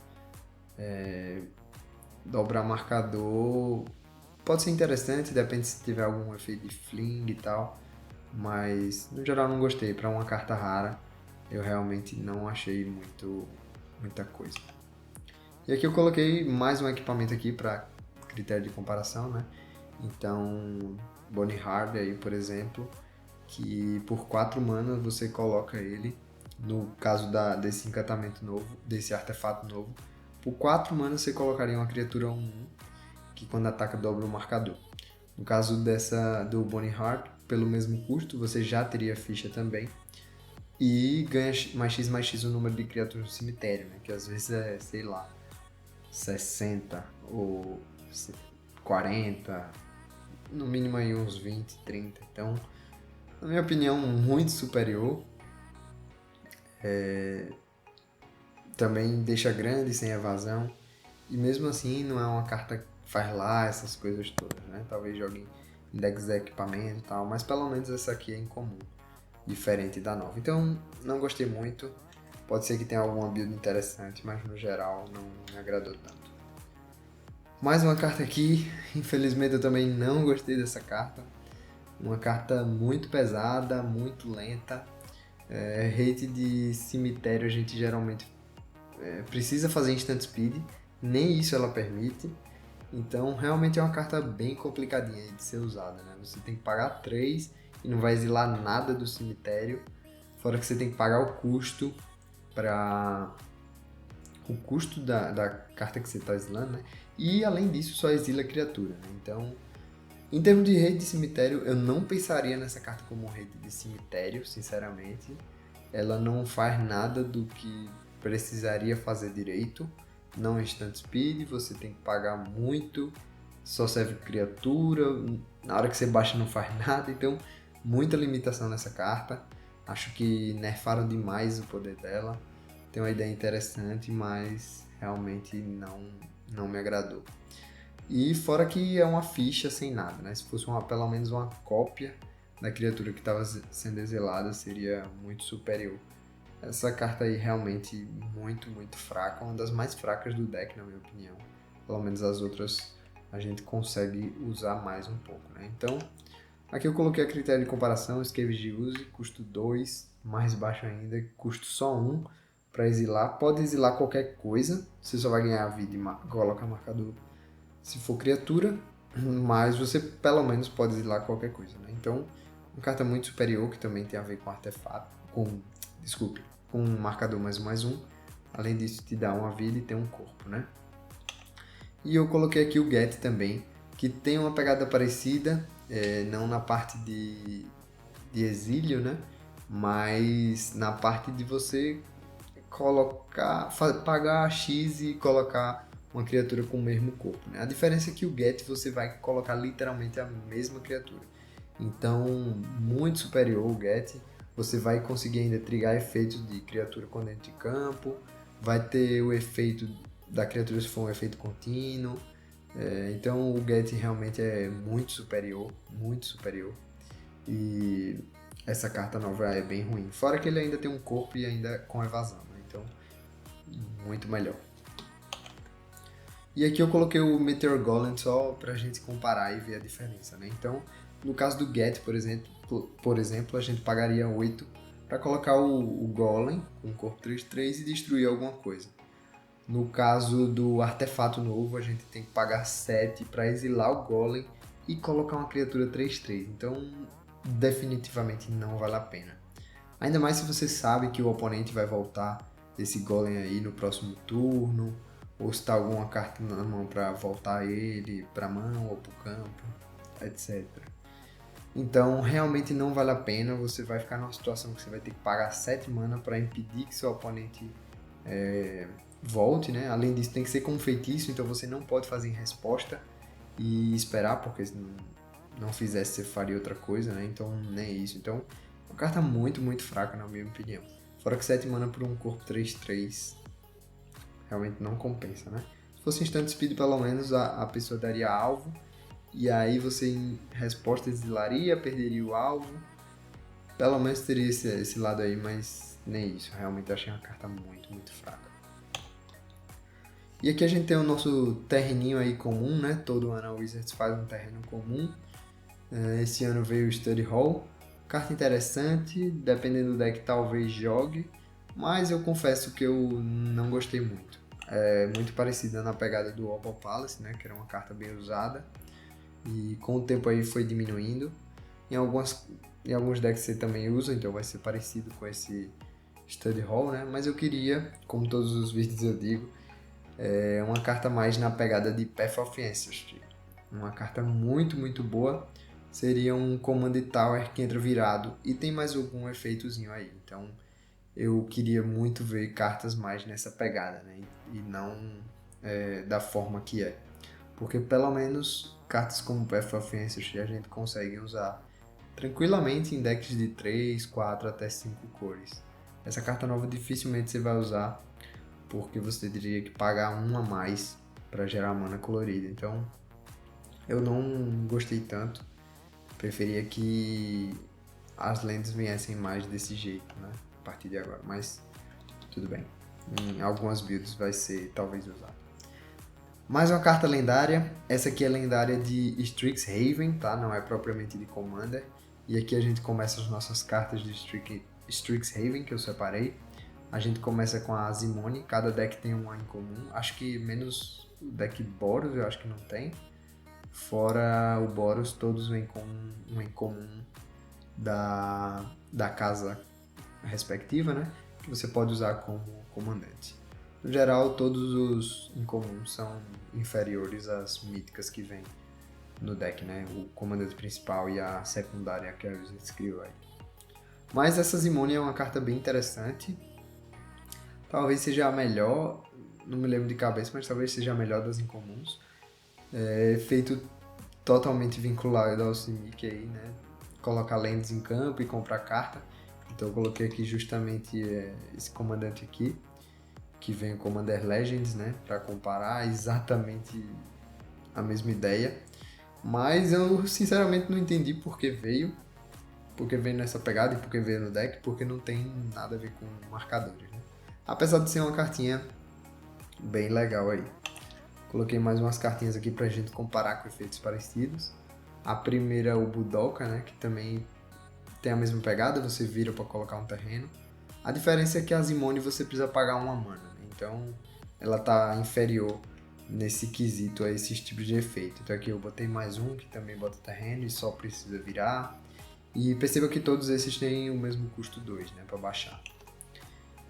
Dobrar marcador pode ser interessante, depende se tiver algum efeito de fling e tal, mas no geral não gostei. Para uma carta rara, eu realmente não achei muita coisa. E aqui eu coloquei mais um equipamento aqui para critério de comparação, né? Então, Bonnie Hard aí, por exemplo, que por 4 manas você coloca ele, no caso desse encantamento novo, desse artefato novo, por 4 manas você colocaria uma criatura 1/1, que quando ataca dobra o marcador. No caso do Bonnie Hard, pelo mesmo custo, você já teria ficha também, e ganha mais X o número de criaturas no cemitério, né? Que às vezes é, sei lá, 60 ou 40, no mínimo aí uns 20, 30. Então, na minha opinião, muito superior. Também deixa grande, sem evasão. E mesmo assim, não é uma carta que faz lá essas coisas todas, né? Talvez jogue em decks de equipamento e tal, mas pelo menos essa aqui é incomum, diferente da nova. Então, não gostei muito. Pode ser que tenha alguma build interessante, mas no geral não me agradou tanto. Mais uma carta aqui, infelizmente eu também não gostei dessa carta. Uma carta muito pesada, muito lenta. Rate de cemitério a gente geralmente precisa fazer instant speed, nem isso ela permite. Então realmente é uma carta bem complicadinha de ser usada, né? Você tem que pagar 3 e não vai exilar nada do cemitério, fora que você tem que pagar o custo da carta que você está exilando, né? E além disso só exila a criatura, né? Então, em termos de rede de cemitério, eu não pensaria nessa carta como rede de cemitério, sinceramente. Ela não faz nada do que precisaria fazer direito. Não é instant speed, você tem que pagar muito, só serve criatura, na hora que você baixa não faz nada, então muita limitação nessa carta. Acho que nerfaram demais o poder dela. Tem uma ideia interessante, mas realmente não me agradou. E fora que é uma ficha sem nada, né? Se fosse pelo menos uma cópia da criatura que estava sendo exilada, seria muito superior. Essa carta aí realmente muito, muito fraca, uma das mais fracas do deck, na minha opinião. Pelo menos as outras a gente consegue usar mais um pouco, né? Então, aqui eu coloquei a critério de comparação, Escape de Use, custo 2, mais baixo ainda, custo só 1 para exilar. Pode exilar qualquer coisa, você só vai ganhar vida e coloca marcador se for criatura, mas você pelo menos pode exilar qualquer coisa, né? Então, uma carta muito superior, que também tem a ver com artefato, com um marcador mais um. Além disso, te dá uma vida e tem um corpo, né? E eu coloquei aqui o Get também, que tem uma pegada parecida, não na parte de exílio, né? Mas na parte de você pagar X e colocar uma criatura com o mesmo corpo, né? A diferença é que o Get você vai colocar literalmente a mesma criatura. Então, muito superior o Get. você vai conseguir ainda trigar efeitos de criatura quando entra em campo, vai ter o efeito da criatura se for um efeito contínuo. Então o Get realmente é muito superior, muito superior. E essa carta nova é bem ruim. Fora que ele ainda tem um corpo e ainda com evasão, né? Então, muito melhor. E aqui eu coloquei o Meteor Golem só pra gente comparar e ver a diferença, né? Então, no caso do Get, por exemplo, a gente pagaria 8 para colocar o Golem com corpo 3/3 e destruir alguma coisa. No caso do artefato novo, a gente tem que pagar 7 para exilar o Golem e colocar uma criatura 3/3. Então, definitivamente não vale a pena. Ainda mais se você sabe que o oponente vai voltar esse Golem aí no próximo turno, ou se tá alguma carta na mão para voltar ele para mão ou para o campo, etc. Então, realmente não vale a pena. Você vai ficar numa situação que você vai ter que pagar 7 mana para impedir que seu oponente volte, né? Além disso, tem que ser com um feitiço, então você não pode fazer em resposta e esperar, porque se não fizesse, você faria outra coisa, né? Então, nem isso. Então, uma carta muito, muito fraca, na minha opinião. Fora que 7 mana por um corpo 3/3 realmente não compensa, né? Se fosse Instant Speed, pelo menos a pessoa daria alvo, e aí você em resposta exilaria, perderia o alvo. Pelo menos teria esse lado aí, mas nem isso. Realmente achei uma carta muito, muito fraca. E aqui a gente tem o nosso terreninho aí comum, né? Todo ano a Wizards faz um terreno comum. Esse ano veio o Study Hall. Carta interessante, dependendo do deck talvez jogue, mas eu confesso que eu não gostei muito. É muito parecida na pegada do Opal Palace, né? Que era uma carta bem usada. E com o tempo aí foi diminuindo. Em alguns decks você também usa, então vai ser parecido com esse Study Hall, né? Mas eu queria, como todos os vídeos eu digo, uma carta mais na pegada de Path of Ancestry. Uma carta muito, muito boa. Seria um Command Tower que entra virado e tem mais algum efeitozinho aí. Então eu queria muito ver cartas mais nessa pegada, né? E não da forma que é. Porque pelo menos cartas como Path of Ancestry a gente consegue usar tranquilamente em decks de 3, 4 até 5 cores. Essa carta nova dificilmente você vai usar, porque você teria que pagar um a mais para gerar mana colorida. Então eu não gostei tanto. Preferia que as lentes viessem mais desse jeito, né? A partir de agora. Mas tudo bem. Em algumas builds vai ser talvez usado. Mais uma carta lendária. Essa aqui é lendária de Strixhaven, tá? Não é propriamente de Commander. E aqui a gente começa as nossas cartas de Strixhaven que eu separei. A gente começa com a Zimone. Cada deck tem uma em comum. Acho que menos o deck Boros, eu acho que não tem. Fora o Boros, todos vêm com um em comum da casa respectiva, né? Que você pode usar como comandante. No geral, todos os incomuns são inferiores às míticas que vêm no deck, né? O comandante principal e a secundária que a Wizards criou aí. Mas essa Zimone é uma carta bem interessante. Talvez seja a melhor, não me lembro de cabeça, mas talvez seja a melhor das incomuns. Feito totalmente vinculado ao Simic aí, né? Colocar lands em campo e comprar carta. Então eu coloquei aqui justamente esse comandante aqui, que vem o Commander Legends, né? Para comparar exatamente a mesma ideia. Mas eu sinceramente não entendi porque veio nessa pegada e porque veio no deck, porque não tem nada a ver com marcadores, né? Apesar de ser uma cartinha bem legal aí. Coloquei mais umas cartinhas aqui pra gente comparar com efeitos parecidos. A primeira é o Budoka, né? Que também tem a mesma pegada, você vira para colocar um terreno. A diferença é que a Zimone você precisa pagar uma mana, né? Então ela tá inferior nesse quesito a esses tipos de efeito. Então aqui eu botei mais um que também bota terreno e só precisa virar. E perceba que todos esses têm o mesmo custo 2, né? Para baixar.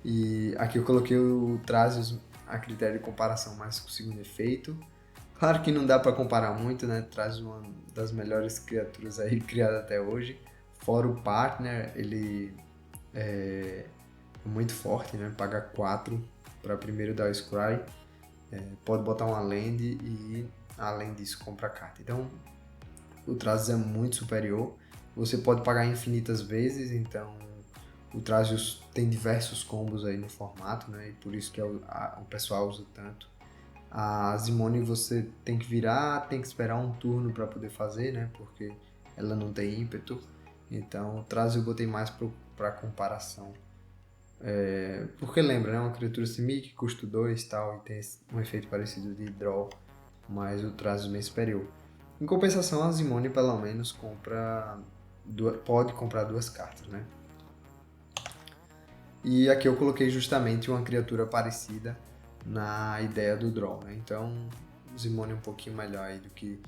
E aqui eu coloquei o Thrasios a critério de comparação mais com o segundo efeito. Claro que não dá para comparar muito, né? Traz uma das melhores criaturas aí criadas até hoje. Fora o Partner, ele é muito forte, né? Paga 4 para primeiro dar o Scry. Pode botar uma land e além disso compra carta. Então o Thrasios é muito superior. Você pode pagar infinitas vezes, então O Trazius tem diversos combos aí no formato, né? E por isso que o pessoal usa tanto. A Zimone você tem que virar, tem que esperar um turno para poder fazer, né? Porque ela não tem ímpeto. Então o Trazius eu botei mais para comparação. Porque lembra, né? Uma criatura Simic, custo 2 e tal, e tem um efeito parecido de draw, mas o Trazius bem superior. Em compensação, a Zimone pelo menos pode comprar 2 cartas, né? E aqui eu coloquei justamente uma criatura parecida na ideia do draw, né? Então, o Zimone é um pouquinho melhor aí do que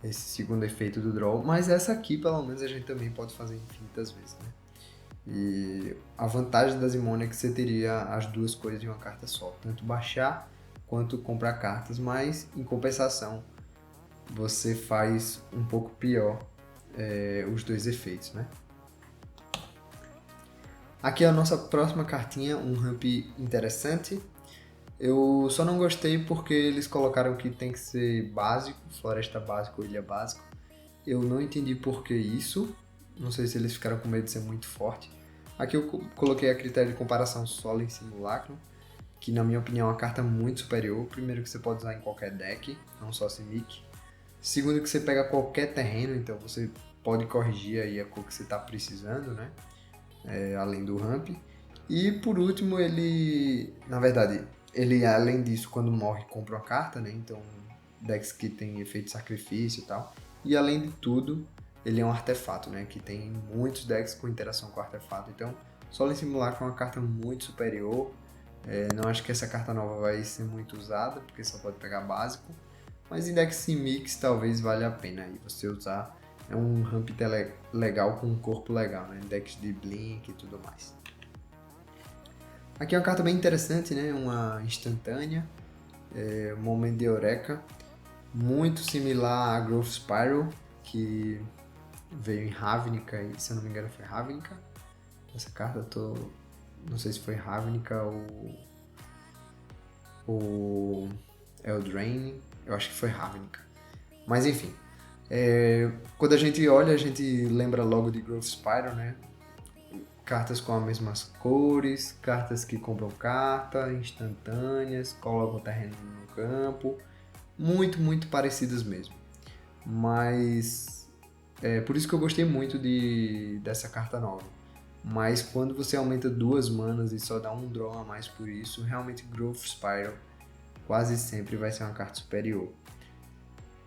esse segundo efeito do draw, mas essa aqui pelo menos a gente também pode fazer infinitas vezes, né? E a vantagem da Zimone é que você teria as duas coisas em uma carta só, tanto baixar quanto comprar cartas, mas em compensação você faz um pouco pior os dois efeitos, né? Aqui é a nossa próxima cartinha, um ramp interessante. Eu só não gostei porque eles colocaram que tem que ser básico, floresta básico ou ilha básico. Eu não entendi por que isso. Não sei se eles ficaram com medo de ser muito forte. Aqui eu coloquei a critério de comparação solo em simulacro, que na minha opinião é uma carta muito superior. Primeiro que você pode usar em qualquer deck, não só Simic. Segundo que você pega qualquer terreno, então você pode corrigir aí a cor que você está precisando, né? Além do ramp. E por último, na verdade, ele além disso, quando morre, compra uma carta, né? Então, decks que tem efeito de sacrifício e tal. E além de tudo, ele é um artefato, né? Que tem muitos decks com interação com artefato. Então, Solemn Simulacro é uma carta muito superior. Não acho que essa carta nova vai ser muito usada, porque só pode pegar básico. Mas em decks mix talvez valha a pena aí você usar. É um ramp legal com um corpo legal, né? Decks de Blink e tudo mais. Aqui é uma carta bem interessante, né? Uma instantânea, Momento de Eureka, muito similar a Growth Spiral, que veio em Ravnica, e se eu não me engano foi Ravnica. Essa carta não sei se foi Ravnica ou Eldraine, eu acho que foi Ravnica. Mas enfim, quando a gente olha, a gente lembra logo de Growth Spiral, né? Cartas com as mesmas cores, cartas que compram carta, instantâneas, colocam terreno no campo, muito parecidas mesmo. Mas por isso que eu gostei muito dessa carta nova. Mas quando você aumenta 2 manas e só dá um draw a mais por isso, realmente Growth Spiral quase sempre vai ser uma carta superior.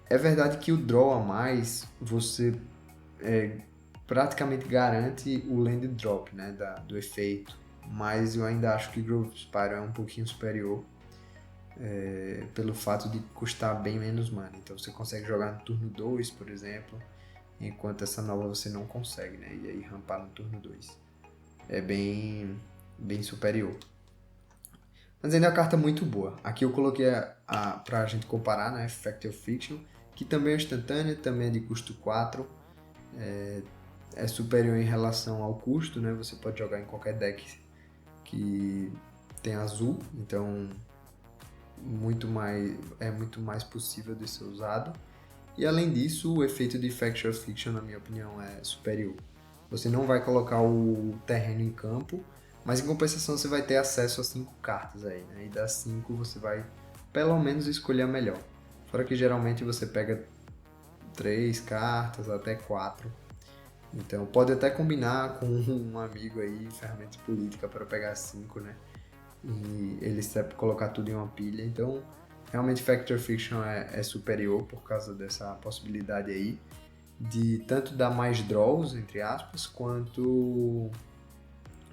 É verdade que o draw a mais, você praticamente garante o land drop, né, do efeito, mas eu ainda acho que Growth Spiral é um pouquinho superior pelo fato de custar bem menos mana. Então você consegue jogar no turno 2, por exemplo, enquanto essa nova você não consegue, né, e aí rampar no turno 2. É bem superior. Mas ainda é uma carta muito boa. Aqui eu coloquei pra gente comparar, né, Fact of Fiction, que também é instantânea, também é de custo 4, é superior em relação ao custo, né? Você pode jogar em qualquer deck que tem azul, então muito mais possível de ser usado. E além disso, o efeito de Factor Fiction, na minha opinião, é superior. Você não vai colocar o terreno em campo, mas em compensação você vai ter acesso a 5 cartas aí, né? E das 5 você vai pelo menos escolher a melhor. Fora que geralmente você pega 3 cartas, até 4. Então pode até combinar com um amigo aí, ferramenta política para pegar 5, né? E ele sempre colocar tudo em uma pilha. Então realmente Factor Fiction é superior por causa dessa possibilidade aí de tanto dar mais draws, entre aspas, quanto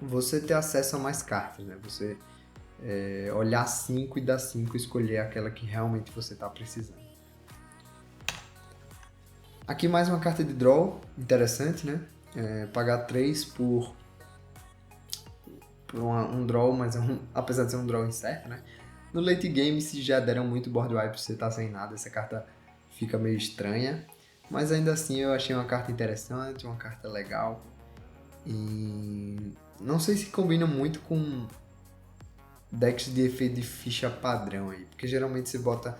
você ter acesso a mais cartas, né? Você olhar 5 e dar 5 e escolher aquela que realmente você está precisando. Aqui mais uma carta de draw, interessante, né? Pagar 3 por um draw, mas apesar de ser um draw incerto, né? No late game, se já deram muito board wipe, você tá sem nada, essa carta fica meio estranha. Mas ainda assim eu achei uma carta interessante, uma carta legal. E não sei se combina muito com decks de efeito de ficha padrão aí, porque geralmente você bota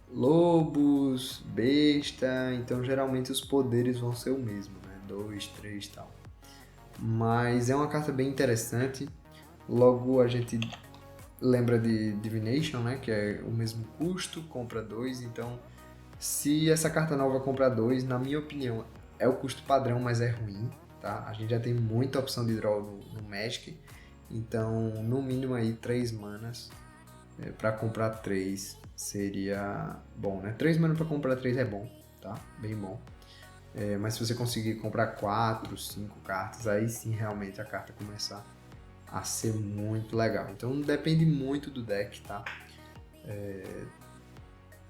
lobos, besta, então geralmente os poderes vão ser o mesmo, né? 2, 3 e tal. mas é uma carta bem interessante. Logo a gente lembra de Divination, né, que é o mesmo custo, compra 2, então se essa carta nova compra 2, na minha opinião, é o custo padrão, mas é ruim, tá? A gente já tem muita opção de draw no Magic, então no mínimo aí 3 manas para comprar 3 seria bom, né? 3 manas para comprar 3 é bom, tá? Bem bom. Mas se você conseguir comprar 4, 5 cartas, aí sim realmente a carta começa a ser muito legal. Então depende muito do deck, tá?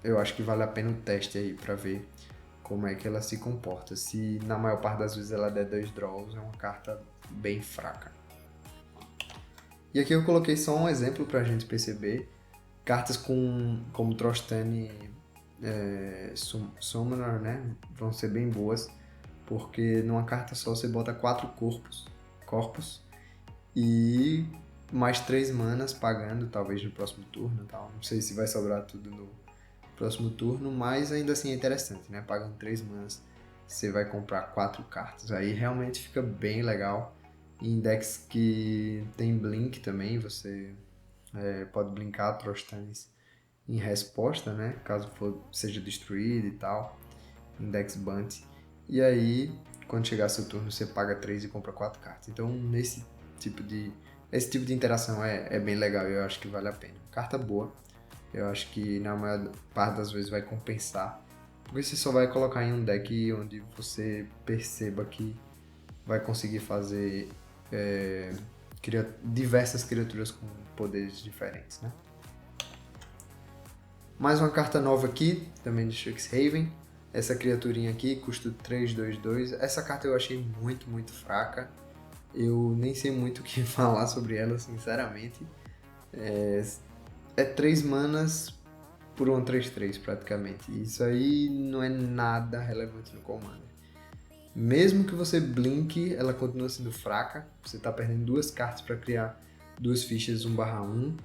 Eu acho que vale a pena o teste aí pra ver como é que ela se comporta. Se na maior parte das vezes ela der 2 draws, é uma carta bem fraca. E aqui eu coloquei só um exemplo pra gente perceber. Cartas como Trostani Summoner, né, vão ser bem boas, porque numa carta só você bota 4 corpos e mais 3 manas pagando, talvez no próximo turno, tal. Não sei se vai sobrar tudo no próximo turno, mas ainda assim é interessante, né? Pagando 3 manas, você vai comprar 4 cartas. Aí realmente fica bem legal. Em decks que tem blink também, você pode blinkar Trostanis em resposta, né? Caso seja destruído e tal, em decks Bunt. E aí, quando chegar seu turno, você paga 3 e compra 4 cartas. Então, esse tipo de interação é bem legal e eu acho que vale a pena. Carta boa, eu acho que na maior parte das vezes vai compensar, porque você só vai colocar em um deck onde você perceba que vai conseguir fazer diversas criaturas com poderes diferentes, né? Mais uma carta nova aqui, também de Strixhaven. Essa criaturinha aqui, custa 3/2/2. Essa carta eu achei muito, muito fraca. Eu nem sei muito o que falar sobre ela, sinceramente. É 3 manas por um 3/3 praticamente. Isso aí não é nada relevante no Commander. Mesmo que você blink, ela continua sendo fraca. Você está perdendo 2 cartas para criar 2 fichas 1/1.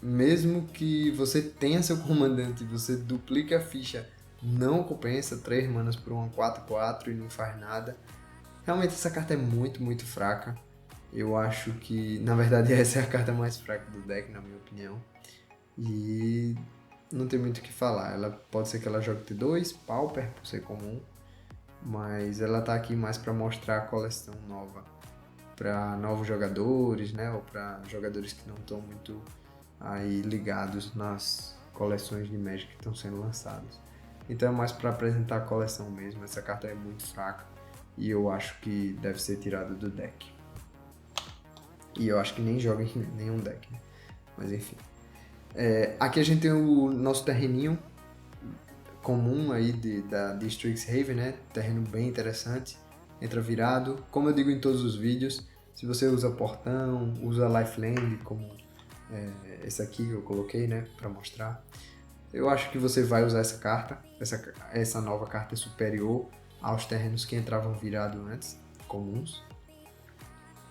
Mesmo que você tenha seu comandante e você duplique a ficha, não compensa. 3 manas por uma 4/4 e não faz nada. Realmente essa carta é muito, muito fraca. Eu acho que, na verdade, essa é a carta mais fraca do deck, na minha opinião. E não tem muito o que falar. Ela pode ser que ela jogue T2, Pauper, por ser comum, mas ela tá aqui mais para mostrar a coleção nova para novos jogadores, né? Ou para jogadores que não estão muito aí ligados nas coleções de Magic que estão sendo lançadas. Então é mais para apresentar a coleção mesmo. Essa carta é muito fraca e eu acho que deve ser tirada do deck. E eu acho que nem joga em nenhum deck, né? Mas enfim. Aqui a gente tem o nosso terreninho comum aí de Strixhaven, né? Terreno bem interessante, entra virado. Como eu digo em todos os vídeos, se você usa portão, usa lifeland, como esse aqui que eu coloquei, né? Para mostrar. Eu acho que você vai usar essa carta. Essa nova carta é superior aos terrenos que entravam virado antes, comuns.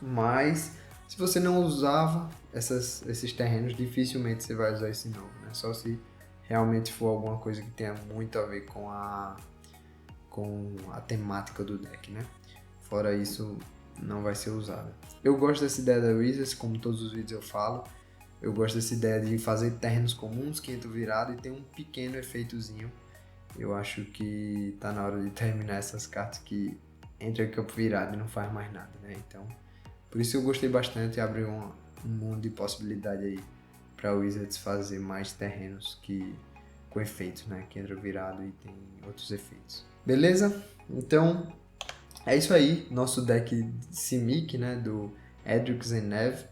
Mas se você não usava esses terrenos, dificilmente você vai usar esse novo, né? Só se realmente for alguma coisa que tenha muito a ver com a temática do deck, né? Fora isso, não vai ser usada. Eu gosto dessa ideia da Wizards, como todos os vídeos eu falo. Eu gosto dessa ideia de fazer terrenos comuns que entram virado e tem um pequeno efeitozinho. Eu acho que tá na hora de terminar essas cartas que entram em campo virado e não faz mais nada, né? Então, por isso eu gostei bastante e abriu um mundo de possibilidade aí para Wizards fazer mais terrenos com efeitos, né? Que entra virado e tem outros efeitos. Beleza? Então, é isso aí. Nosso deck Simic, né? Do Edrix e Neve.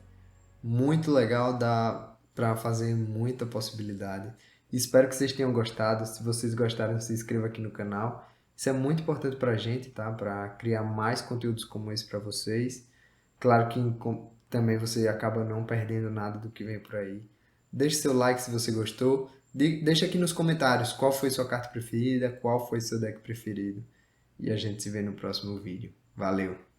Muito legal, dá para fazer muita possibilidade. Espero que vocês tenham gostado. Se vocês gostaram, se inscreva aqui no canal. Isso é muito importante pra gente, tá? Para criar mais conteúdos como esse para vocês. Claro que também você acaba não perdendo nada do que vem por aí. Deixe seu like se você gostou. Deixa aqui nos comentários qual foi sua carta preferida, qual foi seu deck preferido. E a gente se vê no próximo vídeo. Valeu!